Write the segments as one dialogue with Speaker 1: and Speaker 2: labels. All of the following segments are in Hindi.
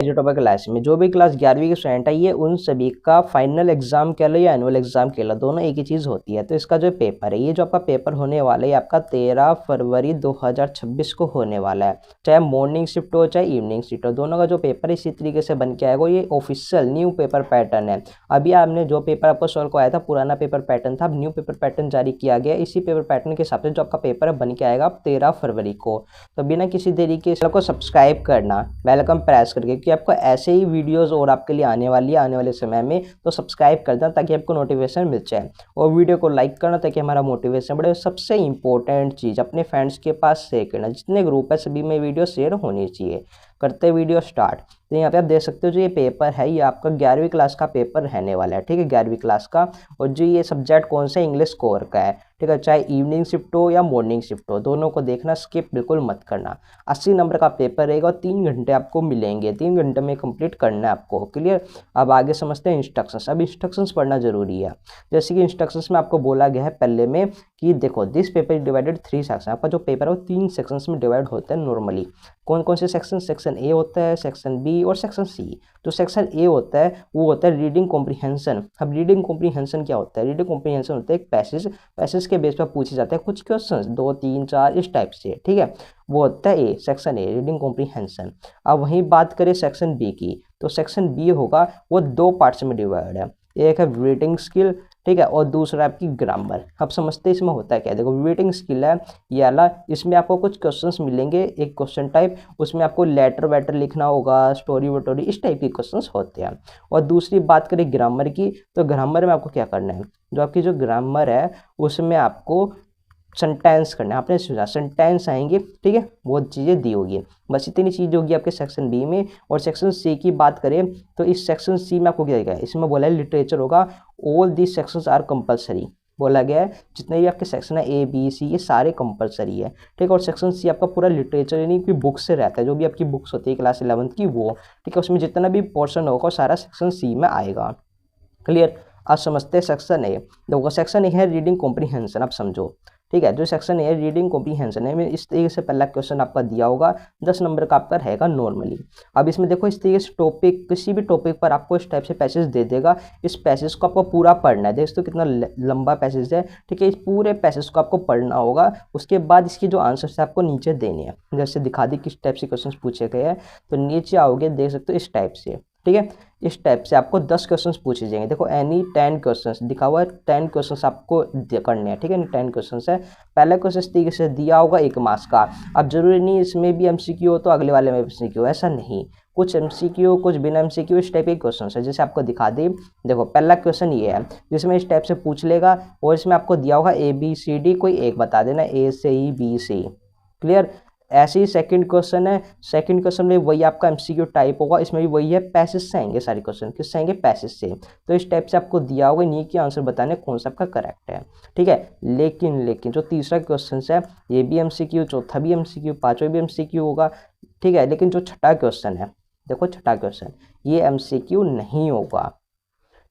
Speaker 1: जो टॉपिक क्लास में जो भी क्लास 11वीं के स्टूडेंट है ये उन सभी का फाइनल एग्जाम कह लो या एनुअल एग्जाम कह लो, दोनों एक ही चीज़ होती है। तो इसका जो पेपर है, ये जो आपका पेपर होने वाला है, आपका 13 फरवरी 2026 को होने वाला है। चाहे मॉर्निंग शिफ्ट हो चाहे इवनिंग शिफ्ट हो, दोनों का जो पेपर इसी तरीके से बन के आएगा। ये ऑफिशियल न्यू पेपर पैटर्न है। अभी आपने जो पेपर आपको सॉल्व कराया था पुराना पेपर पैटर्न था, अब न्यू पेपर पैटर्न जारी किया गया। इसी पेपर पैटर्न के हिसाब से जो आपका पेपर है बन के आएगा 13 फरवरी को। तो बिना किसी देरी के को सब्सक्राइब करना, वेलकम प्रेस करके, क्योंकि आपको ऐसे ही वीडियोस और आपके लिए आने वाली है आने वाले समय में। तो सब्सक्राइब कर देना ताकि आपको नोटिफिकेशन मिल जाए, और वीडियो को लाइक करना ताकि हमारा मोटिवेशन बढ़े। सबसे इंपॉर्टेंट चीज़, अपने फ्रेंड्स के पास शेयर करना, जितने ग्रुप है सभी में वीडियो शेयर होनी चाहिए। करते वीडियो स्टार्ट। तो यहाँ पे आप देख सकते हो जो ये पेपर है ये आपका 11वीं क्लास का पेपर रहने वाला है, ठीक है, 11वीं क्लास का। और जो ये सब्जेक्ट कौन सा, इंग्लिश कोर का है, ठीक है। चाहे इवनिंग शिफ्ट हो या मॉर्निंग शिफ्ट हो, दोनों को देखना, स्किप बिल्कुल मत करना। 80 नंबर का पेपर रहेगा और 3 घंटे आपको मिलेंगे, 3 घंटे में कंप्लीट करना है आपको, क्लियर। अब आगे समझते हैं इंस्ट्रक्शंस। अब इंस्ट्रक्शंस पढ़ना जरूरी है। जैसे कि इंस्ट्रक्शंस में आपको बोला गया है पहले में कि देखो this paper is divided 3 section. आपका जो पेपर है वो 3 सेक्शंस में डिवाइड होता है नॉर्मली। कौन कौन से सेक्शन? सेक्शन ए होता है, सेक्शन बी और सेक्शन सी। तो सेक्शन ए होता है वो होता है रीडिंग कॉम्प्रीहेंशन। अब रीडिंग कॉम्प्रीहेंशन क्या होता है? रीडिंग कॉम्प्रीहेंशन होता है एक पैसेज के बेस पर पूछे जाते हैं कुछ क्वेश्चंस, 2 3 4 इस टाइप से, ठीक है। वो होता है ए, सेक्शन ए, रीडिंग कॉम्प्रीहेंशन। अब वहीं बात करें सेक्शन बी की, तो सेक्शन बी होगा वो 2 पार्ट्स में डिवाइड है। एक है रीडिंग स्किल, ठीक है, और दूसरा आपकी ग्रामर। अब समझते हैं इसमें होता है क्या। देखो रीडिंग स्किल है ये वाला, इसमें आपको कुछ क्वेश्चंस मिलेंगे, एक क्वेश्चन टाइप, उसमें आपको लेटर वेटर लिखना होगा, स्टोरी वोटोरी, इस टाइप के क्वेश्चंस होते हैं। और दूसरी बात करें ग्रामर की, तो ग्रामर में आपको क्या करना है, जो आपकी जो ग्रामर है उसमें आपको सेंटेंस करना है। आपने सोचा सेंटेंस आएंगे, ठीक है, वो चीज़ें दी होगी। बस इतनी चीज़ होगी आपके सेक्शन बी में। और सेक्शन सी की बात करें तो इस सेक्शन सी में आपको क्या देगा, इसमें बोला है लिटरेचर होगा। All these sections are compulsory, बोला गया है जितने भी आपके सेक्शन है ए बी सी ये सारे कंपलसरी है, ठीक है। और सेक्शन सी आपका पूरा लिटरेचर यानी कि बुक से रहता है, जो भी आपकी बुक्स होती है क्लास 11th की वो, ठीक है, उसमें जितना भी पोर्शन होगा सारा सेक्शन सी में आएगा, क्लियर। आज समझते हैं सेक्शन ए। देखो सेक्शन ए है रीडिंग कॉम्प्रीहेंशन, आप समझो, ठीक है। जो सेक्शन ए रीडिंग कॉम्प्रीहेंशन है, इस तरीके से पहला क्वेश्चन आपका दिया होगा, 10 नंबर का आपका रहेगा नॉर्मली। अब इसमें देखो इस तरीके से टॉपिक, किसी भी टॉपिक पर आपको इस टाइप से पैसेज दे देगा। इस पैसेज को आपको पूरा पढ़ना है। देख तो कितना लंबा पैसेज है, ठीक है। इस पूरे पैसेज को आपको पढ़ना होगा। उसके बाद इसके जो आंसर्स है आपको नीचे देने हैं। जैसे दिखा दी किस टाइप से क्वेश्चन पूछे गए हैं, तो नीचे आओगे देख सकते हो इस टाइप से, ठीक है। इस टाइप से आपको 10 क्वेश्चंस पूछे जाएंगे। देखो एनी 10 क्वेश्चंस दिखा हुआ है, 10 क्वेश्चंस आपको करने हैं, ठीक है। 10 क्वेश्चंस है। पहला क्वेश्चन इस तरीके से दिया होगा 1 मार्क्स का। अब जरूरी नहीं इसमें भी एमसीक्यू हो तो अगले वाले में एमसीक्यू, ऐसा नहीं। कुछ एमसीक्यू कुछ बिना एमसीक्यू, इस टाइप के क्वेश्चन है। जैसे आपको दिखा दी, देखो पहला क्वेश्चन ये है जिसमें इस टाइप से पूछ लेगा, और इसमें आपको दिया होगा ABCD, कोई एक बता देना, A से E B C, क्लियर। ऐसे ही सेकंड क्वेश्चन है, सेकंड क्वेश्चन में वही आपका एमसीक्यू टाइप होगा, इसमें भी वही है, पैसेज से आएंगे सारे क्वेश्चन, किससे आएंगे, पैसेज से। तो इस टाइप से आपको दिया होगा, इन्हीं के आंसर बताने कौन सा आपका करेक्ट है, ठीक है। लेकिन जो तीसरा क्वेश्चन है ये भी एमसीक्यू, चौथा भी एमसीक्यू, पांचवा भी एमसीक्यू होगा, ठीक है। लेकिन जो छठा क्वेश्चन है, देखो छठा क्वेश्चन ये एमसीक्यू नहीं होगा,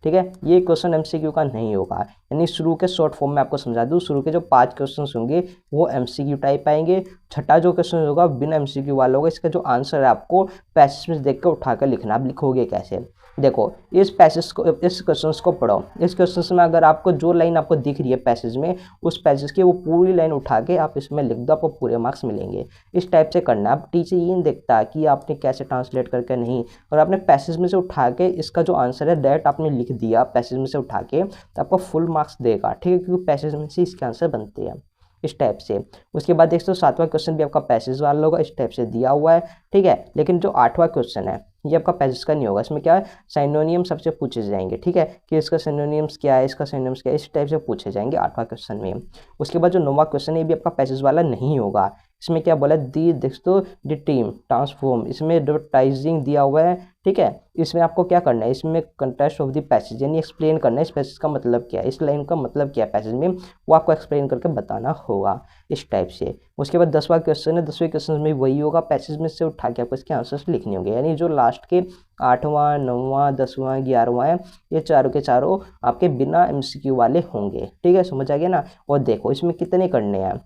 Speaker 1: ठीक है। ये क्वेश्चन एमसीक्यू का नहीं होगा। यानी शुरू के शॉर्ट फॉर्म में आपको समझा दूं, शुरू के जो 5 क्वेश्चन होंगे वो एमसीक्यू टाइप आएंगे। छठा जो क्वेश्चन होगा बिना एमसीक्यू वाला होगा। इसका जो आंसर है आपको पैसेज में देख कर उठा कर लिखना। आप लिखोगे कैसे, देखो इस पैसेज को, इस क्वेश्चन को पढ़ो। इस क्वेश्चन में अगर आपको जो लाइन आपको दिख रही है पैसेज में, उस पैसेज की वो पूरी लाइन उठा के आप इसमें लिख दो, आपको पूरे मार्क्स मिलेंगे। इस टाइप से करना। अब टीचर ये नहीं देखता कि आपने कैसे ट्रांसलेट करके, नहीं, और आपने पैसेज में से उठा के इसका जो आंसर है डायरेक्ट आपने लिख दिया पैसेज में से उठा के, तो आपको फुल मार्क्स देगा, ठीक है, क्योंकि पैसेज में से इसके आंसर बनते हैं इस टाइप से। उसके बाद देखते हो 7वां क्वेश्चन भी आपका पैसेज वाला होगा, इस टाइप से दिया हुआ है, ठीक है। लेकिन जो 8वां क्वेश्चन है ये आपका पैसेज का नहीं होगा। इसमें क्या है, सिनोनियम सबसे पूछे जाएंगे, ठीक है, कि इसका सिनोनियम्स क्या है, इसका सिनोनियम्स क्या है, इस टाइप से पूछे जाएंगे 8वां क्वेश्चन में। उसके बाद जो 9वां क्वेश्चन है ये भी आपका पैसेज वाला नहीं होगा। इसमें क्या बोला, दी देखो द टीम ट्रांसफॉर्म, इसमें एडवर्टाइजिंग दिया हुआ है, ठीक है। इसमें आपको क्या करना है, इसमें कंटेस्ट ऑफ द पैसेज यानी एक्सप्लेन करना है इस पैसेज का मतलब क्या है, इस लाइन का मतलब क्या है पैसेज में, वो आपको एक्सप्लेन करके बताना होगा इस टाइप से। उसके बाद 10वां क्वेश्चन है, 10वें क्वेश्चन में वही होगा, पैसेज में से उठा के आपको इसके आंसर्स लिखने होंगे। यानी जो लास्ट के 8वां 9वां 10वां 11वां है, ये चारों के चारों आपके बिना एमसीक्यू वाले होंगे, ठीक है, समझ आ गया ना। और देखो इसमें कितने करने हैं,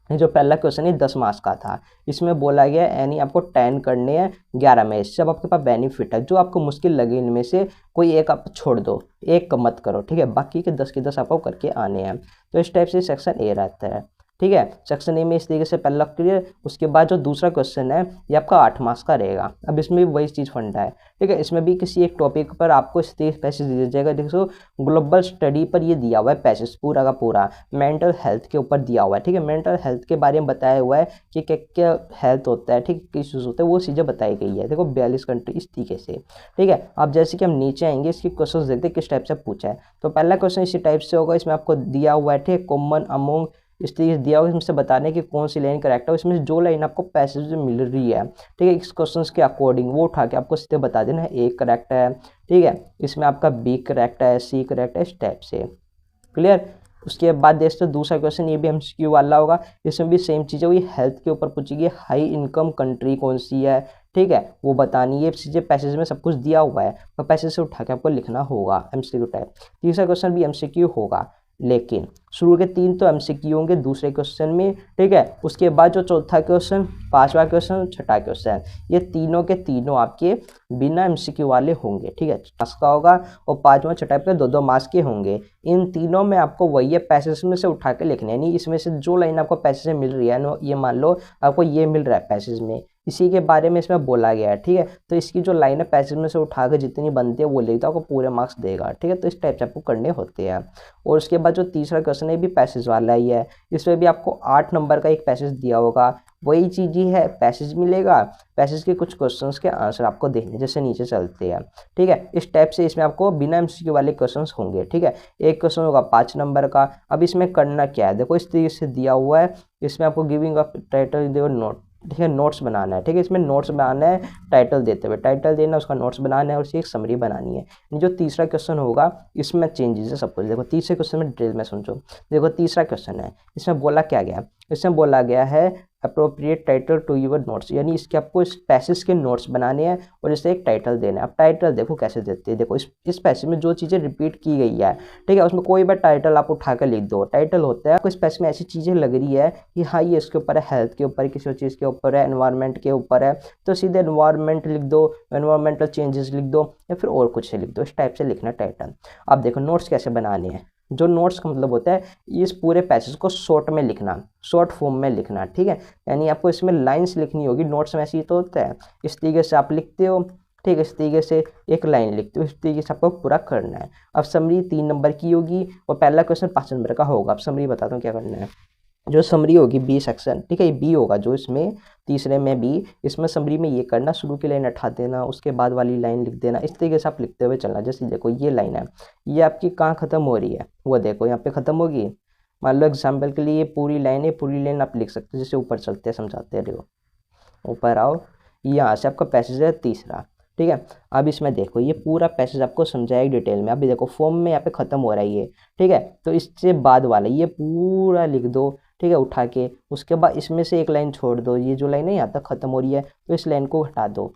Speaker 1: ये जो पहला क्वेश्चन है 10 मार्क्स का था। इसमें बोला गया यानी आपको 10 करने हैं 11 में से। अब आपके पास बेनिफिट है, जो आपको मुश्किल लगे इनमें से कोई एक आप छोड़ दो, एक कम मत करो, ठीक है, बाकी के 10 के 10 आपको करके आने हैं। तो इस टाइप से सेक्शन ए रहता है, ठीक है। सेक्शन ए में इस तरीके से पहला क्लियर। उसके बाद जो दूसरा क्वेश्चन है ये आपका 8 मार्क्स का रहेगा। अब इसमें भी वही चीज़ फंडा है, ठीक है। इसमें भी किसी एक टॉपिक पर आपको इस तरीके पैसेज दिया जाएगा। देखो ग्लोबल स्टडी पर ये दिया हुआ है पैसेज पूरा का पूरा, मेंटल हेल्थ के ऊपर दिया हुआ है, ठीक है। मेंटल हेल्थ के बारे में बताया हुआ है कि क्या क्या हेल्थ होता है, ठीक है, इश्यूज होते हैं, वो चीज़ें बताई गई है। देखो 42 कंट्री इस तरीके से, ठीक है। अब जैसे कि हम नीचे आएंगे इसके क्वेश्चन देखते हैं किस टाइप से पूछा है। तो पहला क्वेश्चन इसी टाइप से होगा। इसमें आपको दिया हुआ है, ठीक है, कॉमन अमोंग इस तरीके से दिया हुआ, इसमें से बताने की कौन सी लाइन करेक्ट है। इसमें जो लाइन आपको पैसेज में मिल रही है, ठीक है, इस क्वेश्चन के अकॉर्डिंग वो उठा के आपको सीधे बता देना है ए करेक्ट है, ठीक है, इसमें आपका बी करेक्ट है, सी करेक्ट है, इस टाइप से। क्लियर। उसके बाद देखते हैं दूसरा क्वेश्चन, ये भी एमसीक्यू वाला होगा। इसमें भी सेम चीज़ है, वही हेल्थ के ऊपर पूछेगी, हाई इनकम कंट्री कौन सी है, ठीक है, वो बतानी है। चीज़ें पैसेज में सब कुछ दिया हुआ है, तो पैसेज से उठा के आपको लिखना होगा, एमसीक्यू टाइप। तीसरा क्वेश्चन भी एमसीक्यू होगा, लेकिन शुरू के 3 तो एमसीक्यू होंगे दूसरे क्वेश्चन में, ठीक है। उसके बाद जो चौथा क्वेश्चन, पांचवा क्वेश्चन, छठा क्वेश्चन, ये तीनों के तीनों आपके बिना एमसीक्यू वाले होंगे, ठीक है, मार्क्स का होगा। और पांचवा छठा पे 2-2 मार्क्स के होंगे। इन तीनों में आपको वही है पैसेज में से उठा के लिखने, यानी इसमें से जो लाइन आपको पैसेज से मिल रही है, ये मान लो आपको ये मिल रहा है पैसेज में, इसी के बारे में इसमें बोला गया है, ठीक है। तो इसकी जो लाइन है पैसेज में से उठा के जितनी बनती है वो लिख दो, आपको पूरे मार्क्स देगा, ठीक है। तो इस टाइप से आपको करने होते हैं। और उसके बाद जो तीसरा क्वेश्चन है भी पैसेज वाला ही है। इसमें भी आपको 8 नंबर का एक पैसेज दिया होगा, वही चीज़ ही है, पैसेज मिलेगा, पैसेज के कुछ क्वेश्चंस के आंसर आपको देने, जैसे नीचे चलते हैं, ठीक है। इस टाइप से इसमें आपको बिना एमसीक्यू वाले क्वेश्चंस होंगे, ठीक है। एक क्वेश्चन होगा 5 नंबर का। अब इसमें करना क्या है, देखो इस तरीके से दिया हुआ है। इसमें आपको गिविंग ऑफ टाइटल देखो नोट, ठीक है, नोट्स बनाना है, ठीक है। इसमें नोट्स बनाना है, टाइटल देते हुए टाइटल देना, उसका नोट्स बनाना है और उसकी एक समरी बनानी है। जो तीसरा क्वेश्चन होगा इसमें चेंजेस है सब कुछ। देखो तीसरे क्वेश्चन में डिटेल में समझो। देखो तीसरा क्वेश्चन है, इसमें बोला क्या गया, इसमें बोला गया है appropriate title to your notes, यानी इसके आपको इस पैसेज के नोट्स बनाने हैं और इसे एक टाइटल देना है। अब टाइटल देखो कैसे देते हैं, देखो इस पैसेज में जो चीज़ें रिपीट की गई है, ठीक है, उसमें कोई भी टाइटल आप उठा कर लिख दो। टाइटल होता है आपको इस पैसेज में ऐसी चीज़ें लग रही है कि हाँ ये इसके ऊपर है, हेल्थ के ऊपर है, किसी चीज़ के ऊपर है, एनवायरनमेंट के ऊपर है, तो सीधे एनवायरनमेंट लिख दो, एनवायरमेंटल चेंजेस लिख दो या फिर और कुछ लिख दो। इस टाइप से लिखना टाइटल। अब देखो नोट्स कैसे बनाने हैं। जो नोट्स का मतलब होता है इस पूरे पैसेज को शॉर्ट में लिखना, शॉर्ट फॉर्म में लिखना, ठीक है, यानी आपको इसमें लाइंस लिखनी होगी। नोट्स में ऐसे ही तो होता है, इस तरीके से आप लिखते हो, ठीक है, इस तरीके से एक लाइन लिखते हो, इस तरीके से आपको पूरा करना है। अब समरी 3 नंबर की होगी और पहला क्वेश्चन 5 नंबर का होगा। अब समरी बताता हूँ क्या करना है। जो समरी होगी बी सेक्शन, ठीक है, बी होगा जो इसमें तीसरे में बी, इसमें समरी में ये करना, शुरू की लाइन हटा देना, उसके बाद वाली लाइन लिख देना। इस तरीके से आप लिखते हुए चलना। जैसे देखो ये लाइन है, ये आपकी कहाँ ख़त्म हो रही है, वो देखो यहाँ पे ख़त्म होगी। मान लो एग्जाम्पल के लिए ये पूरी लाइन है, पूरी लाइन आप लिख सकते हो। जैसे ऊपर चलते हैं समझाते रहो, ऊपर आओ, यहाँ से आपका पैसेज है तीसरा, ठीक है। अब इसमें देखो ये पूरा पैसेज आपको समझाएगा डिटेल में। अभी देखो फॉर्म में यहाँ पे ख़त्म हो रहा है ये, ठीक है, तो इससे बाद वाला ये पूरा लिख दो, ठीक है, उठा के। उसके बाद इसमें से एक लाइन छोड़ दो, ये जो लाइन है यहाँ तक ख़त्म हो रही है तो इस लाइन को हटा दो,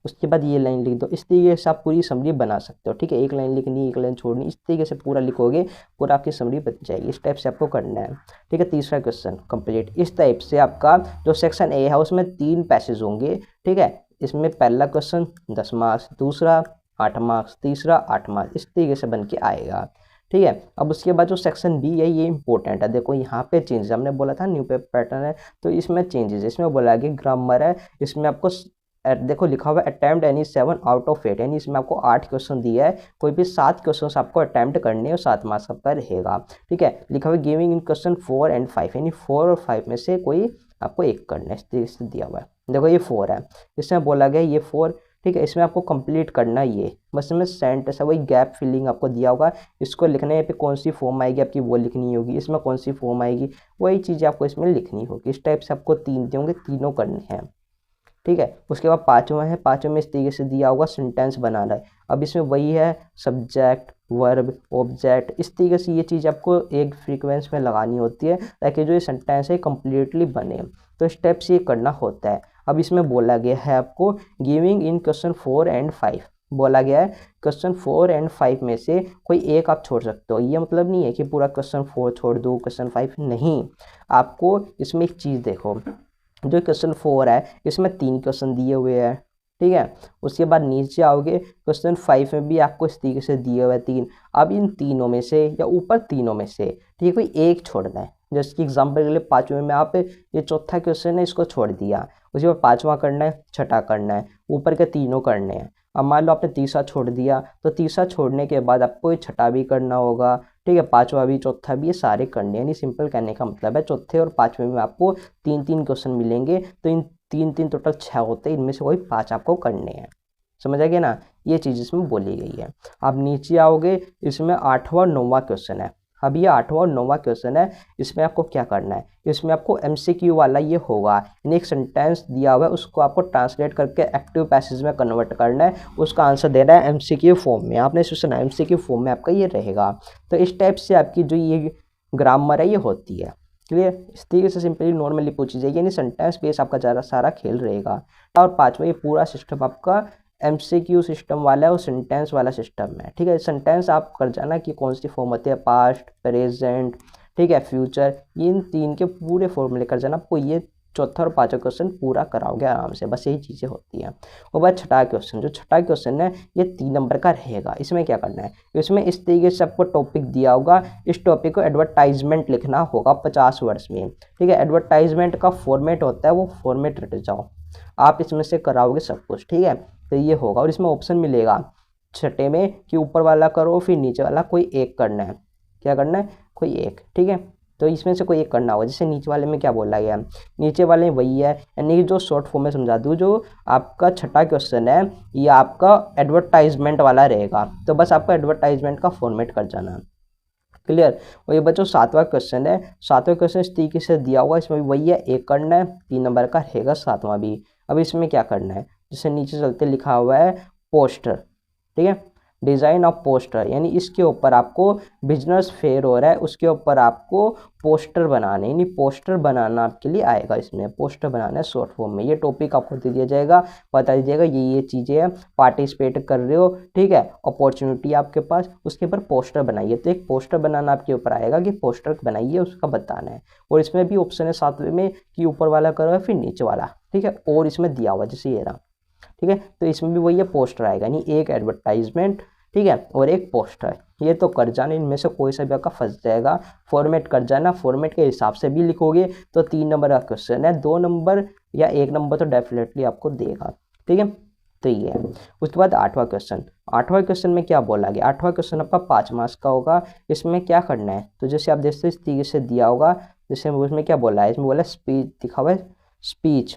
Speaker 1: उसके बाद ये लाइन लिख दो। इस तरीके से आप पूरी समरी बना सकते हो, ठीक है, एक लाइन लिखनी, एक लाइन छोड़नी, इस तरीके से पूरा लिखोगे, पूरा आपकी समरी बन जाएगी। इस टाइप से आपको करना है, ठीक है। तीसरा क्वेश्चन कंप्लीट। इस टाइप से आपका जो सेक्शन ए है उसमें 3 पैसेज होंगे, ठीक है। इसमें पहला क्वेश्चन 10 मार्क्स, दूसरा 8 मार्क्स, तीसरा 8 मार्क्स, इस तरीके से बन के आएगा, ठीक है। अब उसके बाद जो सेक्शन बी है ये इंपॉर्टेंट है। देखो यहाँ पे चेंजेस, हमने बोला था न्यू पेपर पैटर्न है, तो इसमें चेंजेस, इसमें बोला कि ग्रामर है, इसमें आपको देखो लिखा हुआ है अटेम्प्ट एनी 7 आउट ऑफ 8, यानी इसमें आपको 8 क्वेश्चन दिया है, कोई भी 7 क्वेश्चन आपको अटेम्प्ट करने और 7 मार्क्स आपका रहेगा, ठीक है। लिखा हुआ है गिविंग इन क्वेश्चन 4 and 5, यानी 4 और 5 में से कोई आपको एक करना है, इस तरीके से दिया हुआ है। देखो ये 4 है, इसमें बोला गया ये 4, ठीक है, इसमें आपको कंप्लीट करना है ये, बस इसमें सेंटेंस है, वही गैप फिलिंग आपको दिया होगा, इसको लिखने पे कौन सी फॉर्म आएगी आपकी वो लिखनी होगी, इसमें कौन सी फॉर्म आएगी वही चीज़ें आपको इसमें लिखनी होगी। इस टाइप से आपको 3 देंगे, तीनों करने हैं, ठीक है। उसके बाद 5वां है, 5वें में इस तरीके से दिया होगा सेंटेंस बनाना है। अब इसमें वही है सब्जेक्ट, वर्ब, ऑब्जेक्ट, इस तरीके से ये चीज़ आपको एक फ्रीक्वेंस में लगानी होती है ताकि जो ये सेंटेंस है कम्प्लीटली बने। तो स्टेप्स ये करना होता है। अब इसमें बोला गया है आपको गिविंग इन क्वेश्चन 4 and 5, बोला गया है क्वेश्चन 4 एंड 5 में से कोई एक आप छोड़ सकते हो। ये मतलब नहीं है कि पूरा क्वेश्चन 4 छोड़ दो, क्वेश्चन 5 नहीं। आपको इसमें एक चीज़ देखो, जो क्वेश्चन 4 है इसमें 3 क्वेश्चन दिए हुए हैं, ठीक है। उसके बाद नीचे आओगे क्वेश्चन 5 में भी आपको इस तरीके से दिए हुए 3। अब इन तीनों में से या ऊपर तीनों में से ठीक है कोई एक छोड़ना है। जैसे कि एग्जाम्पल के लिए 5वें में आप ये चौथा क्वेश्चन है इसको छोड़ दिया, उसके बाद 5वां करना है, छठा करना है, ऊपर के तीनों करने हैं। अब मान लो आपने तीसरा छोड़ दिया, तो तीसरा छोड़ने के बाद आपको ये छठा भी करना होगा, ठीक है, 5वां भी, चौथा भी, ये सारे करने हैं। यानी सिंपल कहने का मतलब है चौथे और 5वें में आपको 3-3 क्वेश्चन मिलेंगे, तो इन 3-3 टोटल 6 होते हैं, इनमें से कोई 5 आपको करने हैं। समझ आ गया ना, ये चीज़ इसमें बोली गई है। आप नीचे आओगे, इसमें 8वां और 9वां क्वेश्चन है। अब ये 8वां और 9वां क्वेश्चन है, इसमें आपको क्या करना है, इसमें आपको MCQ वाला ये होगा, यानी एक सेंटेंस दिया हुआ है उसको आपको ट्रांसलेट करके एक्टिव पैसेज में कन्वर्ट करना है, उसका आंसर देना है MCQ फॉर्म में। आपने सुना MCQ फॉर्म में आपका ये रहेगा। तो इस टाइप से आपकी जो ये ग्रामर है ये होती है। क्लियर, इस तरीके से सिंपली नॉर्मली पूछी जाएगी, यानी सेंटेंस बेस आपका ज़्यादा सारा खेल रहेगा। और 5वां ये पूरा सिस्टम आपका MCQ सिस्टम वाला है और सेंटेंस वाला सिस्टम है, ठीक है। सेंटेंस आप कर जाना कि कौन सी फॉर्म होती है, पास्ट, प्रेजेंट, ठीक है, फ्यूचर, इन 3 के पूरे फॉर्मूले कर जाना। आपको ये चौथा और 5वां क्वेश्चन पूरा कराओगे आराम से, बस यही चीज़ें होती हैं। और बाद छठा क्वेश्चन, जो छठा क्वेश्चन है ये 3 नंबर का रहेगा। इसमें क्या करना है, इसमें इस तरीके से आपको टॉपिक दिया होगा, इस टॉपिक को एडवर्टाइजमेंट लिखना होगा 50 वर्ड्स में, ठीक है। एडवर्टाइजमेंट का फॉर्मेट होता है, वो फॉर्मेट रट जाओ, आप इसमें से कराओगे सब कुछ, ठीक है। तो ये होगा, और इसमें ऑप्शन मिलेगा छठे में कि ऊपर वाला करो फिर नीचे वाला कोई एक करना है। क्या करना है, कोई एक, ठीक है। तो इसमें से कोई एक करना होगा। जैसे नीचे वाले में क्या बोला गया, नीचे वाले में वही है, यानी जो शॉर्ट फॉर्म में समझा दूँ, जो आपका छठा क्वेश्चन है ये आपका एडवर्टाइजमेंट वाला रहेगा, तो बस आपको एडवर्टाइजमेंट का फॉर्मेट कर जाना। क्लियर। और ये बच्चों 7वां क्वेश्चन है, 7वां क्वेश्चन इस तरीके से दिया हुआ, इसमें भी वही है, एक करना है, 3 नंबर का रहेगा 7वां भी। अब इसमें क्या करना है, जैसे नीचे चलते लिखा हुआ है पोस्टर, ठीक है, डिज़ाइन ऑफ पोस्टर, यानी इसके ऊपर आपको बिजनेस फेयर हो रहा है, उसके ऊपर आपको पोस्टर बनाने, यानी पोस्टर बनाना आपके लिए आएगा। इसमें पोस्टर बनाना है शॉर्ट फॉर्म में, ये टॉपिक आपको दे दिया जाएगा, बता दीजिएगा ये चीज़ें हैं, पार्टिसिपेट कर रहे हो, ठीक है, अपॉर्चुनिटी आपके पास, उसके ऊपर पोस्टर बनाइए। तो एक पोस्टर बनाना आपके ऊपर आएगा कि पोस्टर बनाइए, उसका बताना है। और इसमें भी ऑप्शन है 7वें में कि ऊपर वाला करो फिर नीचे वाला, ठीक है, और इसमें दिया हुआ जैसे ये रहा, ठीक है। तो इसमें भी वही है, पोस्टर आएगा, यानी एक एडवर्टाइजमेंट, ठीक है, और एक पोस्टर। ये तो कर जाना, इनमें से कोई सा भी आपका फंस जाएगा, फॉर्मेट कर जाना, फॉर्मेट के हिसाब से भी लिखोगे तो 3 नंबर का क्वेश्चन है, 2 नंबर या 1 नंबर तो डेफिनेटली आपको देगा, ठीक है। तो ये है। उसके बाद 8वां क्वेश्चन, 8वां क्वेश्चन में क्या बोला गया, 8वां क्वेश्चन आपका 5 मार्क्स का होगा। इसमें क्या करना है, तो जैसे आप देखते इस तरीके से दिया होगा, जैसे उसमें क्या बोला है, इसमें बोला स्पीच दिखा हुआ है, स्पीच,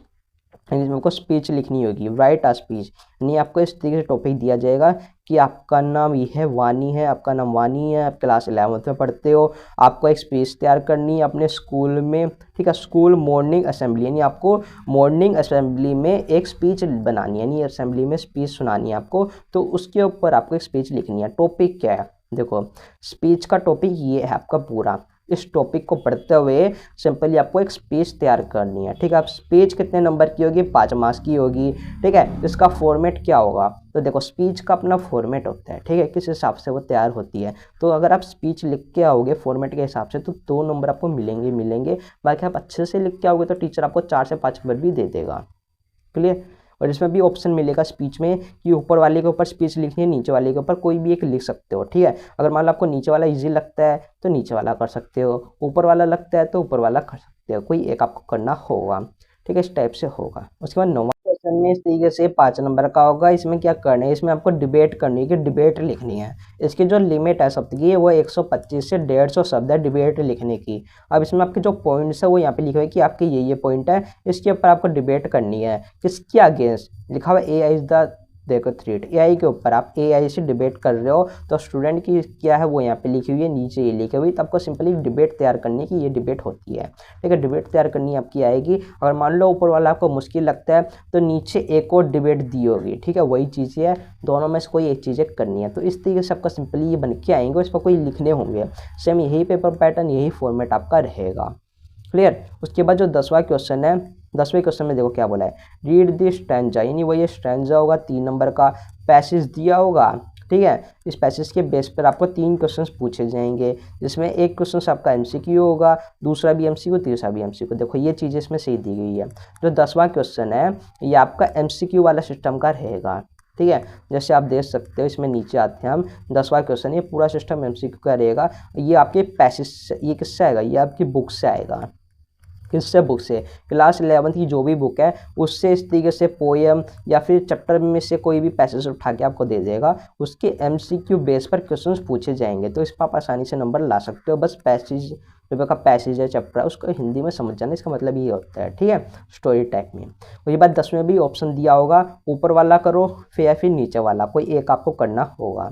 Speaker 1: इसमें आपको स्पीच लिखनी होगी, राइट आ स्पीच, यानी आपको इस तरीके से टॉपिक दिया जाएगा कि आपका नाम ये है वानी है, आपका नाम वानी है, आप क्लास 11th में पढ़ते हो, आपको एक स्पीच तैयार करनी है अपने स्कूल में, ठीक है, स्कूल मॉर्निंग असेंबली, यानी आपको मॉर्निंग असेंबली में एक स्पीच बनानी है, यानी असेंबली में स्पीच सुनानी है आपको, तो उसके ऊपर आपको एक स्पीच लिखनी है। टॉपिक क्या है, देखो स्पीच का टॉपिक ये है आपका पूरा। इस टॉपिक को पढ़ते हुए सिंपली आपको एक स्पीच तैयार करनी है, ठीक है। आप स्पीच कितने नंबर की होगी, 5 मार्क्स की होगी, ठीक है। इसका फॉर्मेट क्या होगा, तो देखो स्पीच का अपना फॉर्मेट होता है, ठीक है, किस हिसाब से वो तैयार होती है। तो अगर आप स्पीच लिख के आओगे फॉर्मेट के हिसाब से तो 2 नंबर आपको मिलेंगे। बाकी आप अच्छे से लिख के आओगे तो टीचर आपको 4 से 5 नंबर भी दे देगा। क्लियर। और इसमें भी ऑप्शन मिलेगा स्पीच में कि ऊपर वाले के ऊपर स्पीच लिखनी है, नीचे वाले के ऊपर कोई भी एक लिख सकते हो, ठीक है। अगर मान लो आपको नीचे वाला इजी लगता है तो नीचे वाला कर सकते हो, ऊपर वाला लगता है तो ऊपर वाला कर सकते हो, कोई एक आपको करना होगा, ठीक है, इस टाइप से होगा। उसके बाद 9वां क्वेश्चन में इस तरीके से 5 नंबर का होगा। इसमें क्या करना है, इसमें आपको डिबेट करनी है कि डिबेट लिखनी है। इसकी जो लिमिट है शब्द की वो 125 से 150 शब्द है डिबेट लिखने की। अब इसमें आपके जो पॉइंट्स है वो यहाँ पे लिखे हुए कि आपके ये पॉइंट है, इसके ऊपर आपको डिबेट करनी है। किसके अगेंस्ट लिखा हुआ AI इज द देखो थ्रेट, AI के ऊपर आप AI से डिबेट कर रहे हो तो स्टूडेंट की क्या है वो यहाँ पे लिखी हुई है, नीचे ये लिखी हुई, तो आपको सिंपली डिबेट तैयार करनी है कि ये डिबेट होती है, ठीक है। डिबेट तैयार करनी आपकी आएगी। अगर मान लो ऊपर वाला आपको मुश्किल लगता है तो नीचे एक और डिबेट दी होगी, ठीक है, वही चीज़ है, दोनों में से कोई एक चीज़ें करनी है। तो इस तरीके से आपका सिंपली ये बन के आएंगे, इस पर कोई लिखने होंगे, सेम यही पेपर पैटर्न, यही फॉर्मेट आपका रहेगा। क्लियर। उसके बाद जो 10वां क्वेश्चन है 10वें क्वेश्चन में देखो क्या बोला है, रीड द स्टैंजा, यानी वही स्टैंजा होगा 3 नंबर का, पैसेज दिया होगा, ठीक है। इस पैसेज के बेस पर आपको 3 क्वेश्चंस पूछे जाएंगे, जिसमें एक क्वेश्चन आपका एमसीक्यू होगा, दूसरा भी एमसीक्यू, तीसरा भी एमसीक्यू। देखो ये चीज़ इसमें सही दी गई है। जो 10वां क्वेश्चन है ये आपका एमसीक्यू वाला सिस्टम का रहेगा, ठीक है। जैसे आप देख सकते हो इसमें नीचे आते हैं हम, 10वां क्वेश्चन, ये पूरा सिस्टम एमसीक्यू का रहेगा। ये आपके पैसेज से, ये किससे आएगा, ये आपकी बुक से आएगा। किससे, बुक से, क्लास 11 की जो भी बुक है उससे इस तरीके से पोएम या फिर चैप्टर में से कोई भी पैसेज उठा के आपको दे देगा, उसके एमसीक्यू बेस पर क्वेश्चंस पूछे जाएंगे। तो इस पर आप आसानी से नंबर ला सकते हो। बस पैसेज जो का पैसेज है चैप्टर है उसको हिंदी में समझ जाना, इसका मतलब ये होता है, ठीक है, स्टोरी टाइप में। और ये बात 10वें भी ऑप्शन दिया होगा, ऊपर वाला करो या फिर नीचे वाला, कोई एक आपको करना होगा,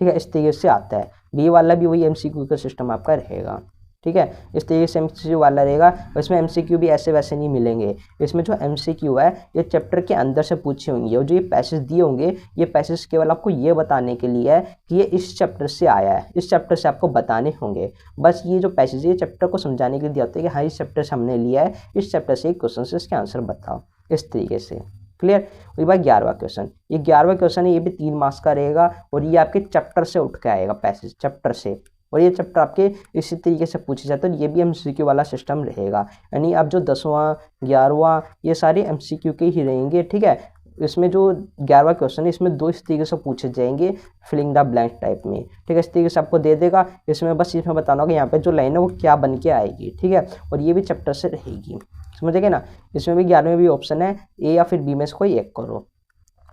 Speaker 1: ठीक है। इस तरीके से आता है। बी वाला भी वही एमसीक्यू का सिस्टम आपका रहेगा, ठीक है। इस तरीके से एमसीक्यू वाला रहेगा। इसमें एमसीक्यू भी ऐसे वैसे नहीं मिलेंगे। इसमें जो एमसीक्यू है ये चैप्टर के अंदर से पूछे होंगे, और जो ये पैसेज दिए होंगे ये पैसेज केवल आपको ये बताने के लिए है कि ये इस चैप्टर से आया है, इस चैप्टर से आपको बताने होंगे। बस ये जो पैसेज ये चैप्टर को समझाने के लिए दिया होता है कि हाँ इस चैप्टर से हमने लिया है, इस चैप्टर से एक क्वेश्चन से इसके आंसर बताओ, इस तरीके से। क्लियर। वही बात 11वां क्वेश्चन, ये 11वां क्वेश्चन है, ये भी 3 मार्क्स का रहेगा, और ये आपके चैप्टर से उठ के आएगा, पैसेज चैप्टर से, और ये चैप्टर आपके इसी तरीके से पूछे जाते हैं। ये भी एमसीक्यू वाला सिस्टम रहेगा, यानी आप जो 10वां 11वां ये सारे एमसीक्यू के ही रहेंगे, ठीक है। इसमें जो 11वां क्वेश्चन है इसमें 2 इस तरीके से पूछे जाएंगे, फिलिंग द ब्लैंक टाइप में, ठीक है। इस तरीके से आपको दे देगा। इसमें बस इसमें बताना होगा यहाँ पे जो लाइन है वो क्या बन के आएगी, ठीक है, और ये भी चैप्टर से रहेगी, समझ गए ना। इसमें भी 11वें भी ऑप्शन है, ए या फिर बी में से कोई एक करो।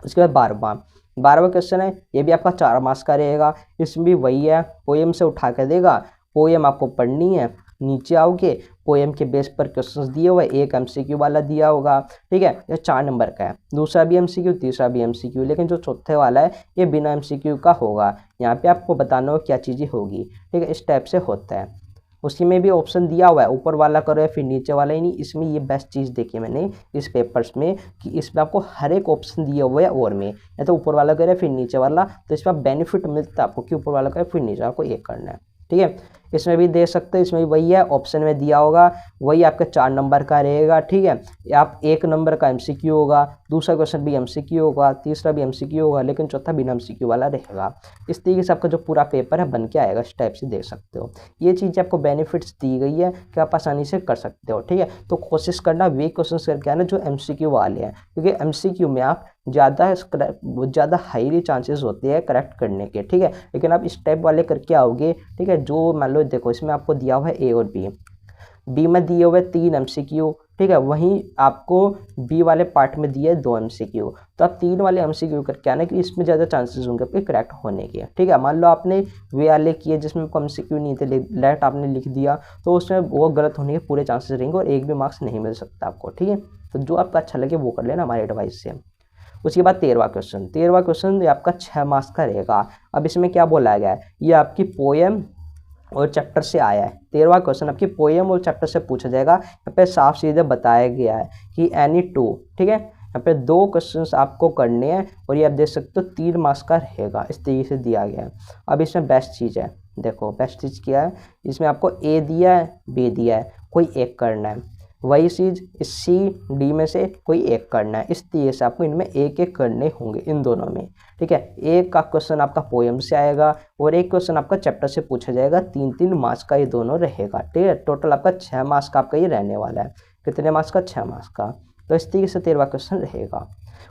Speaker 1: उसके बाद 12वां क्वेश्चन है, ये भी आपका 4 मार्क्स का रहेगा। इसमें भी वही है, पोएम से उठा के देगा, पोएम आपको पढ़नी है, नीचे आओगे पोएम के बेस पर क्वेश्चंस दिए हुए, एक एमसीक्यू वाला दिया होगा, ठीक है। ये 4 नंबर का है, दूसरा भी एमसीक्यू, तीसरा भी एमसीक्यू, लेकिन जो चौथे वाला है ये बिना एमसीक्यू का होगा। यहाँ पे आपको बताना हो क्या चीज़ें होगी, ठीक है, इस टाइप से होता है। उसी में भी ऑप्शन दिया हुआ है, ऊपर वाला करो या फिर नीचे वाला ही नहीं। इसमें ये बेस्ट चीज़ देखी मैंने इस पेपर्स में कि इसमें आपको हर एक ऑप्शन दिया हुआ है, और में या तो ऊपर वाला करे फिर नीचे वाला, तो इसमें बेनिफिट मिलता है आपको कि ऊपर वाला करे फिर नीचे वाला को एक करना है, ठीक है। इसमें भी दे सकते हैं, इसमें भी वही है, ऑप्शन में दिया होगा वही आपका 4 नंबर का रहेगा, ठीक है। आप 1 नंबर का एमसीक्यू होगा, दूसरा क्वेश्चन भी एमसीक्यू होगा, तीसरा भी एमसीक्यू होगा, लेकिन चौथा बिना एमसीक्यू वाला रहेगा। इस तरीके से आपका जो पूरा पेपर है बन के आएगा, इस टाइप से देख सकते हो। ये चीज़ आपको बेनिफिट्स दी गई है कि आप आसानी से कर सकते हो, ठीक है। तो कोशिश करना वे क्वेश्चन करके आना जो एमसीक्यू वाले हैं, क्योंकि एमसीक्यू में आप ज़्यादा हाईली चांसेस होते हैं करेक्ट करने के, ठीक है। लेकिन आप स्टेप वाले करके आओगे, ठीक है। जो मान लो देखो इसमें आपको दिया हुआ है ए और बी में दिए हुए 3 एमसीक्यू, ठीक है। वहीं आपको बी वाले पार्ट में दिए 2 एमसीक्यू, तो आप 3 वाले एमसीक्यू करके आना कि इसमें ज़्यादा चांसेस होंगे आपके करेक्ट होने के, ठीक है। मान लो आपने वे वाले किए जिसमें आपको एमसीक्यू नहीं थे, लेट आपने लिख दिया, तो उसमें वो गलत होने के पूरे चांसेस रहेंगे और एक भी मार्क्स नहीं मिल सकता आपको, ठीक है। तो जो आपका अच्छा लगे वो कर लेना हमारे एडवाइस से। उसके बाद 13वां क्वेश्चन ये आपका 6 मार्क्स का रहेगा। अब इसमें क्या बोला गया है, ये आपकी पोएम और चैप्टर से आया है। 13वां क्वेश्चन आपकी पोएम और चैप्टर से पूछा जाएगा। यहाँ पे साफ सीधे बताया गया है कि एनी 2, ठीक है। यहाँ पे 2 क्वेश्चंस आपको करने हैं, और ये आप देख सकते हो 3 मार्क्स का रहेगा, इस तरीके से दिया गया है। अब इसमें बेस्ट चीज़ है, देखो बेस्ट चीज़ क्या है, इसमें आपको ए दिया है, बी दिया है, कोई एक करना है। वही चीज़ सी डी में से कोई एक करना है। इस तरीके से आपको इनमें एक एक करने होंगे, इन दोनों में, ठीक है। एक का क्वेश्चन आपका पोएम से आएगा और एक क्वेश्चन आपका चैप्टर से पूछा जाएगा। 3-3 मार्क्स का ये दोनों रहेगा, ठीक है। टोटल आपका 6 मार्क्स का आपका ये रहने वाला है। कितने मार्क्स का, 6 मार्क्स का। तो इस तरीके से 13वां क्वेश्चन रहेगा।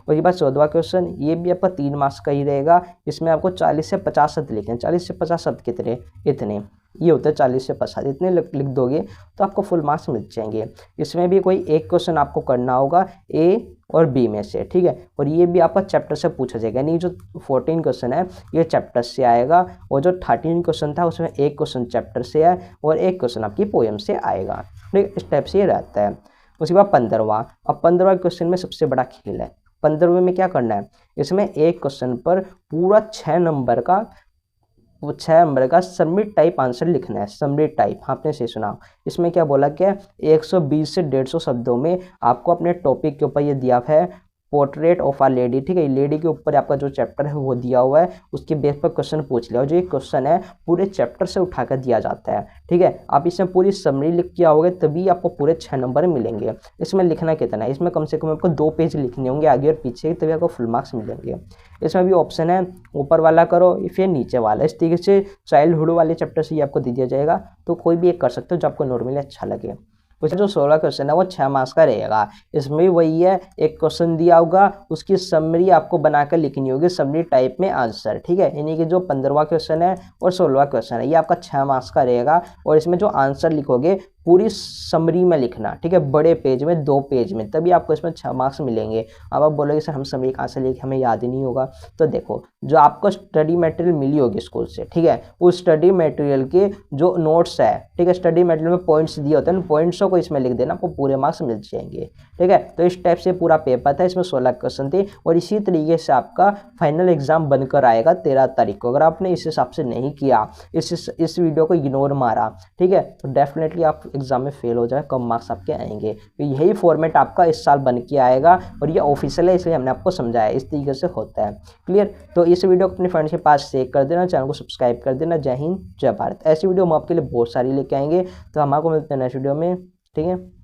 Speaker 1: और ये बात 14वां क्वेश्चन, ये भी आपका 3 मार्क्स का ही रहेगा। इसमें आपको 40 से 50 शब्द लिखने हैं। 40 से 50 शब्द कितने, इतने, ये होता है 40 से 50, इतने लिख दोगे तो आपको फुल मार्क्स मिल जाएंगे। इसमें भी कोई एक क्वेश्चन आपको करना होगा ए और बी में से, ठीक है। और ये भी आपका चैप्टर से पूछा जाएगा, यानी जो 14 क्वेश्चन है ये चैप्टर से आएगा, और जो 13 क्वेश्चन था उसमें एक क्वेश्चन चैप्टर से है और एक क्वेश्चन आपकी पोएम से आएगा, ठीक। इस टाइप से ये रहता है। उसके बाद 15वां, अब 15वां क्वेश्चन में सबसे बड़ा खेल है। 15वें में क्या करना है, इसमें एक क्वेश्चन पर पूरा 6 नंबर का सबमिट टाइप आंसर लिखना है। सबमिट टाइप, आपने सही सुना। इसमें क्या बोला, क्या 120 से 150 शब्दों में आपको अपने टॉपिक के ऊपर ये दिया है पोर्ट्रेट ऑफ आ लेडी, ठीक है, लेडी के ऊपर आपका जो चैप्टर है वो दिया हुआ है, उसके बेस पर क्वेश्चन पूछ लिया। और जो ये क्वेश्चन है पूरे चैप्टर से उठाकर दिया जाता है, ठीक है। आप इसमें पूरी समरी लिख के आओगे तभी आपको पूरे 6 नंबर मिलेंगे। इसमें लिखना कितना है, इसमें कम से कम आपको 2 पेज लिखने होंगे आगे और पीछे, तभी आपको फुल मार्क्स मिलेंगे। इसमें भी ऑप्शन है ऊपर वाला करो फिर नीचे वाला, इस तरीके से चाइल्डहुड वाले चैप्टर से ये आपको दे दिया जाएगा। तो कोई भी एक कर सकते हो जो आपको नॉर्मली अच्छा लगे। उसमें जो 16 क्वेश्चन है वो 6 मार्क्स का रहेगा। इसमें भी वही है, एक क्वेश्चन दिया होगा उसकी समरी आपको बनाकर लिखनी होगी, समरी टाइप में आंसर, ठीक है। यानी कि जो 15वां क्वेश्चन है और 16वां क्वेश्चन है ये आपका 6 मार्क्स का रहेगा। और इसमें जो आंसर लिखोगे पूरी समरी में लिखना, ठीक है, बड़े पेज में 2 पेज में, तभी आपको इसमें 6 मार्क्स मिलेंगे। अब आप बोलोगे सर हम समरी कहाँ से लिखे, हमें याद ही नहीं होगा। तो देखो जो आपको स्टडी मटेरियल मिली होगी स्कूल से, ठीक है, उस स्टडी मटेरियल के जो नोट्स है, ठीक है, स्टडी मटेरियल में पॉइंट्स दिए होते हैं, पॉइंट्सों को इसमें लिख देना, आपको पूरे मार्क्स मिल जाएंगे, ठीक है। तो इस टाइप से पूरा पेपर था, इसमें 16 क्वेश्चन थे और इसी तरीके से आपका फाइनल एग्जाम बनकर आएगा 13 तारीख को। अगर आपने इस हिसाब से नहीं किया, इस वीडियो को इग्नोर मारा, ठीक है, तो डेफिनेटली आप एग्जाम में फेल हो जाए, कम मार्क्स आपके आएंगे। तो यही फॉर्मेट आपका इस साल बन के आएगा और ये ऑफिशियल है, इसलिए हमने आपको समझाया इस तरीके से होता है। क्लियर? तो इस वीडियो को अपने फ्रेंड्स के पास शेयर कर देना, चैनल को सब्सक्राइब कर देना। जय हिंद, जय भारत। ऐसी वीडियो हम आपके लिए बहुत सारी लेके आएंगे। तो हम आपको मिलते हैं नेक्स्ट वीडियो में, ठीक है।